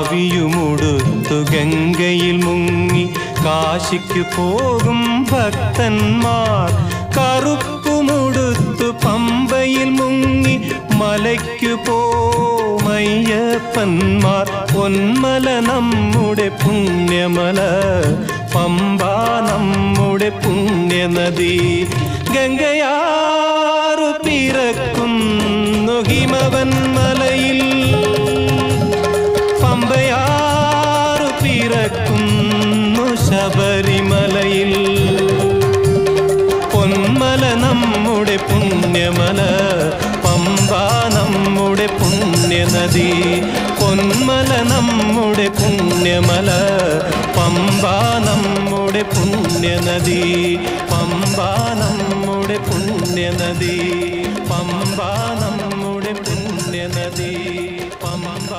കാവിയുമുടുത്തു ഗംഗയിൽ മുങ്ങി കാശിക്കു പോകും ഭക്തന്മാർ, കറുപ്പുമുടുത്തു പമ്പയിൽ മുങ്ങി മലയ്ക്കു പോമയ്യപ്പന്മാർ. പൊന്മല നമ്മുടെ പുണ്യമല, പമ്പ നമ്മുടെ പുണ്യനദി. ഗംഗയാറു പിറക്കുന്നു ഹിമവൻ മലയിൽ, പമ്പയാറു പിറക്കുന്നു ശബരിമലയിൽ. പൊന്മല നമ്മുടെ പുണ്യമല, പമ്പ നമ്മുടെ പുണ്യനദി. പൊന്മല നമ്മുടെ പുണ്യമല, പമ്പ നമ്മുടെ പുണ്യനദി. പമ്പ നമ്മുടെ പുണ്യനദി, പമ്പ നമ്മുടെ പുണ്യനദി, പമ്പ